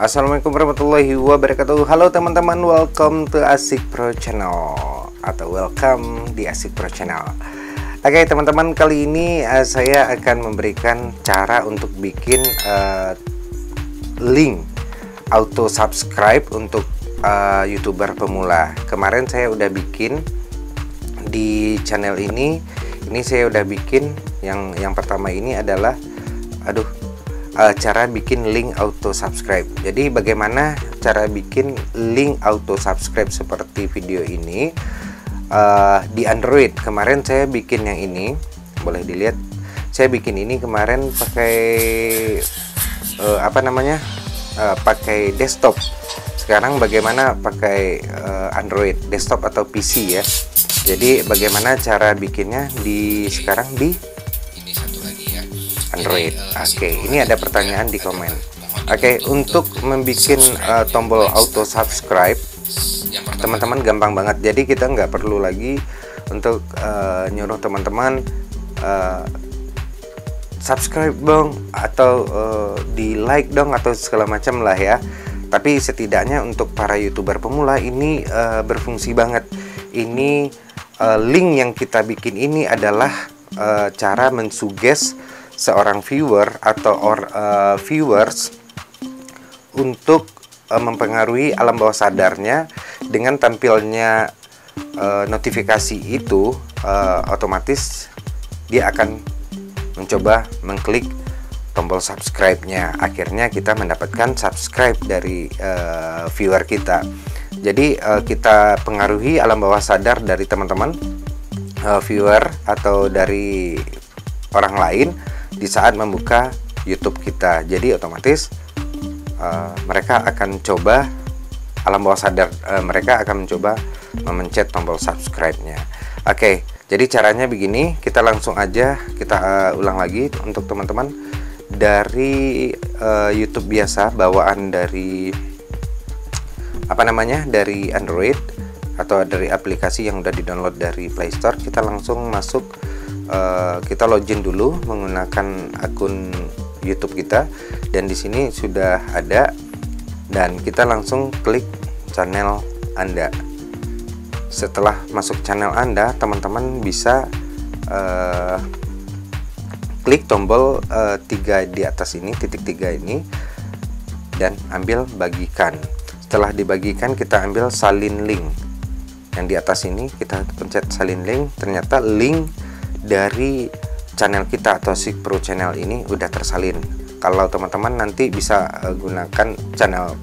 Assalamualaikum warahmatullahi wabarakatuh. Halo teman-teman, welcome to Asik Pro Channel atau welcome di Asik Pro Channel. Oke teman-teman, kali ini saya akan memberikan cara untuk bikin link auto subscribe untuk YouTuber pemula. Kemarin saya udah bikin di channel ini saya udah bikin yang pertama ini adalah cara bikin link auto subscribe. Jadi bagaimana cara bikin link auto subscribe seperti video ini di Android. Kemarin saya bikin yang ini, boleh dilihat. Saya bikin ini kemarin pakai pakai desktop. Sekarang bagaimana pakai Android desktop atau PC ya. Jadi bagaimana cara bikinnya sekarang di Android. Oke, ini ada pertanyaan di komen. Oke, untuk membuat tombol auto subscribe, teman-teman gampang banget. Jadi kita nggak perlu lagi untuk nyuruh teman-teman subscribe dong atau di like dong atau segala macam lah ya. Tapi setidaknya untuk para YouTuber pemula ini berfungsi banget. Ini link yang kita bikin ini adalah cara mensuggest seorang viewer atau viewers untuk mempengaruhi alam bawah sadarnya dengan tampilnya notifikasi itu, otomatis dia akan mencoba mengklik tombol subscribe-nya. Akhirnya kita mendapatkan subscribe dari viewer kita. Jadi kita pengaruhi alam bawah sadar dari teman-teman viewer atau dari orang lain di saat membuka YouTube kita. Jadi otomatis mereka akan coba alam bawah sadar mereka akan mencoba memencet tombol subscribe-nya. Oke, jadi caranya begini. Kita langsung aja kita ulang lagi untuk teman-teman dari YouTube biasa, bawaan dari dari Android atau dari aplikasi yang udah di-download dari Play Store. Kita langsung masuk, kita login dulu menggunakan akun YouTube kita, dan di sini sudah ada, dan kita langsung klik channel Anda. Setelah masuk channel Anda, teman-teman bisa klik tombol 3 di atas ini, titik 3 ini, dan ambil bagikan. Setelah dibagikan, kita ambil salin link. Yang di atas ini kita pencet salin link. Ternyata link dari channel kita atau Asik Pro Channel ini udah tersalin. Kalau teman-teman nanti bisa gunakan channel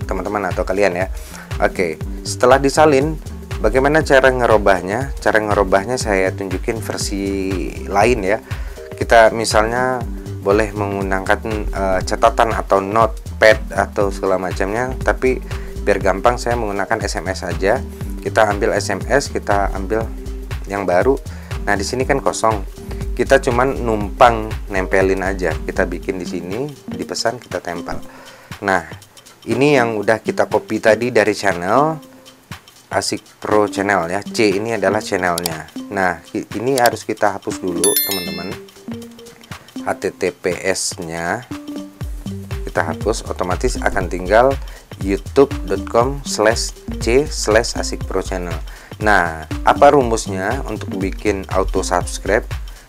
teman-teman atau kalian ya. Oke, setelah disalin, bagaimana cara ngerubahnya? Cara ngerubahnya saya tunjukin versi lain ya. Kita misalnya boleh menggunakan catatan atau notepad atau segala macamnya, tapi biar gampang saya menggunakan SMS saja. Kita ambil SMS, kita ambil yang baru. Nah, di sini kan kosong. Kita cuman numpang nempelin aja. Kita bikin di sini, dipesan kita tempel. Nah, ini yang udah kita copy tadi dari channel Asik Pro Channel ya. C ini adalah channelnya. Nah, ini harus kita hapus dulu, teman-teman. HTTPS-nya kita hapus, otomatis akan tinggal youtube.com/c/asikprochannel. Nah, apa rumusnya untuk bikin auto subscribe?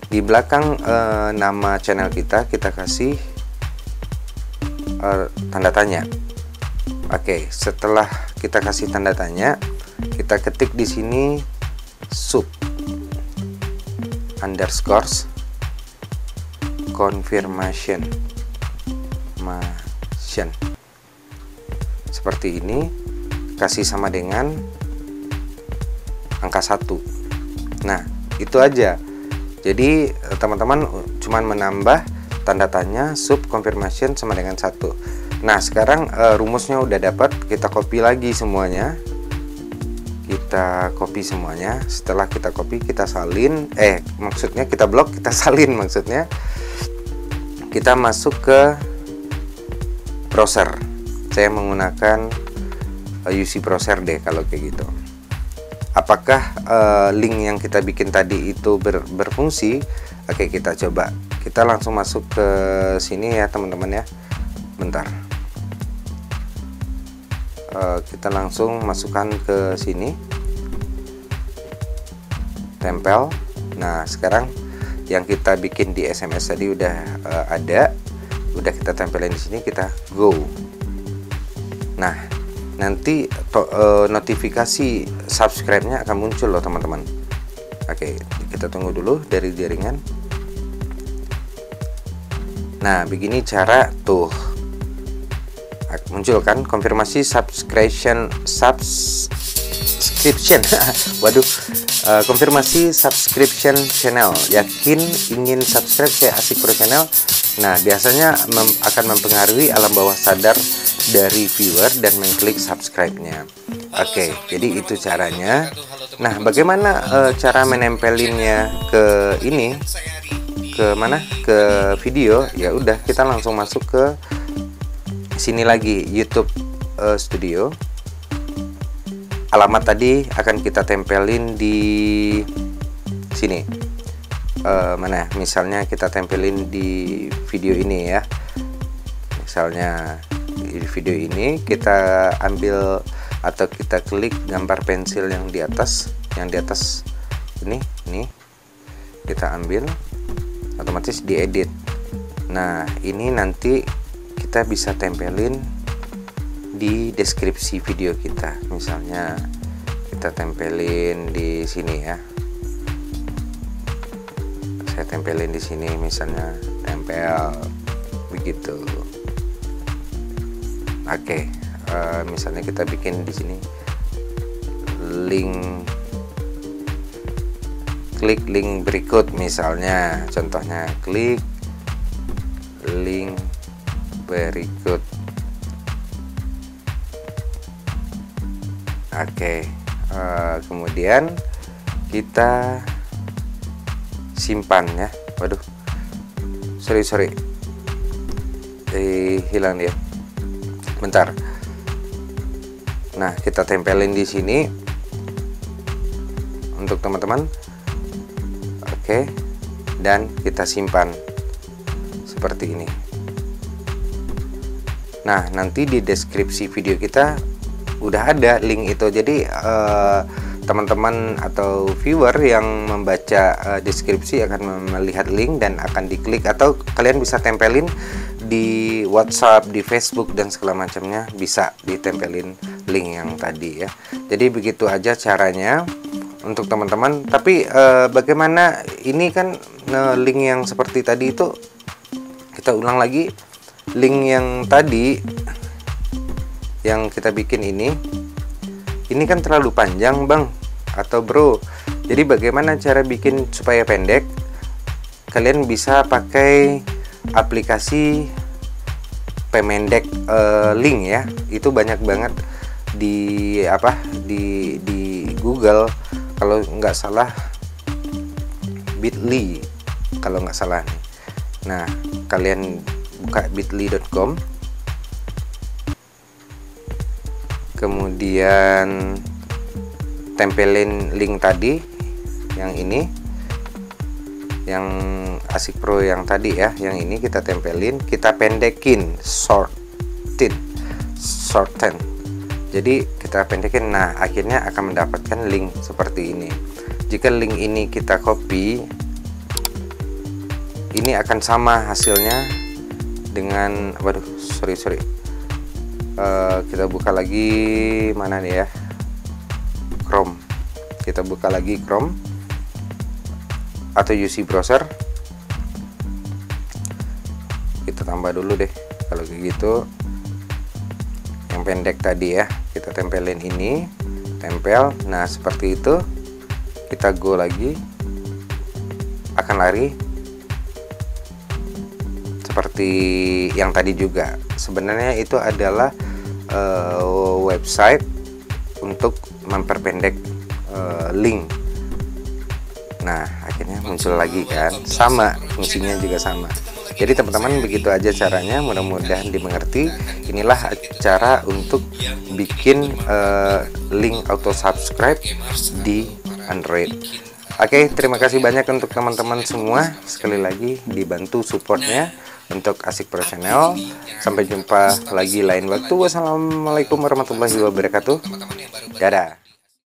Di belakang nama channel kita kasih tanda tanya. Oke, setelah kita kasih tanda tanya, kita ketik di sini sub underscores confirmation seperti ini, kasih sama dengan angka 1. Nah, itu aja. Jadi teman-teman cuman menambah tanda tanya sub confirmation sama dengan 1. Nah, sekarang rumusnya udah dapat. Kita copy lagi semuanya. Kita copy semuanya. Setelah kita copy, kita salin, maksudnya kita blok, kita salin maksudnya. Kita masuk ke browser. Saya menggunakan UC browser deh kalau kayak gitu. Apakah link yang kita bikin tadi itu berfungsi? Oke, kita coba. Kita langsung masuk ke sini ya teman-teman ya. Bentar. kita langsung masukkan ke sini, tempel. Nah sekarang yang kita bikin di SMS tadi udah ada, udah kita tempelin di sini, kita go. Nah nanti notifikasi subscribe-nya akan muncul loh teman-teman. Oke, kita tunggu dulu dari jaringan. Nah begini cara tuh muncul kan, konfirmasi subscription waduh, konfirmasi subscription channel, yakin ingin subscribe ke Asik Pro Channel. Nah biasanya akan mempengaruhi alam bawah sadar dari viewer dan mengklik subscribe-nya. Oke, jadi itu caranya. Nah bagaimana cara menempelinnya ke ini, ke mana, ke video? Ya udah, kita langsung masuk ke sini lagi, YouTube Studio. Alamat tadi akan kita tempelin di sini. Mana? Misalnya kita tempelin di video ini ya. Misalnya di video ini kita ambil atau kita klik gambar pensil yang di atas, ini kita ambil, otomatis diedit. Nah ini nanti kita bisa tempelin di deskripsi video kita. Misalnya kita tempelin di sini ya, saya tempelin di sini, misalnya tempel begitu. Oke, misalnya kita bikin di sini link, klik link berikut, misalnya contohnya klik link berikut. Oke, kemudian kita simpan ya. Waduh, sorry, hilang dia. Bentar. Nah, kita tempelin di sini untuk teman-teman. Oke, dan kita simpan seperti ini. Nah nanti di deskripsi video kita udah ada link itu, jadi teman-teman atau viewer yang membaca deskripsi akan melihat link dan akan diklik, atau kalian bisa tempelin di WhatsApp, di Facebook dan segala macamnya, bisa ditempelin link yang tadi ya. Jadi begitu aja caranya untuk teman-teman. Tapi bagaimana ini kan link yang seperti tadi itu, kita ulang lagi. Link yang tadi yang kita bikin ini kan terlalu panjang bang atau bro. Jadi bagaimana cara bikin supaya pendek? Kalian bisa pakai aplikasi pemendek link ya. Itu banyak banget di di Google, kalau nggak salah Bitly kalau nggak salah nih. Nah kalian buka bitly.com, kemudian tempelin link tadi yang ini, yang Asik Pro yang tadi ya, yang ini kita tempelin, kita pendekin, shorten. Jadi kita pendekin. Nah akhirnya akan mendapatkan link seperti ini. Jika link ini kita copy, ini akan sama hasilnya dengan, waduh sorry, kita buka lagi mana nih ya, Chrome. Kita buka lagi Chrome atau UC browser. Kita tambah dulu deh kalau kayak gitu, yang pendek tadi ya, kita tempelin ini, tempel. Nah seperti itu, kita go lagi, akan lari seperti yang tadi juga. Sebenarnya itu adalah website untuk memperpendek link. Nah akhirnya muncul lagi kan, sama fungsinya juga sama. Jadi teman-teman begitu aja caranya, mudah-mudahan dimengerti. Inilah cara untuk bikin link auto subscribe di Android. Oke, terima kasih banyak untuk teman-teman semua. Sekali lagi dibantu supportnya untuk Asik Pro Channel. Sampai jumpa lagi lain waktu. Wassalamualaikum warahmatullahi wabarakatuh. Dadah.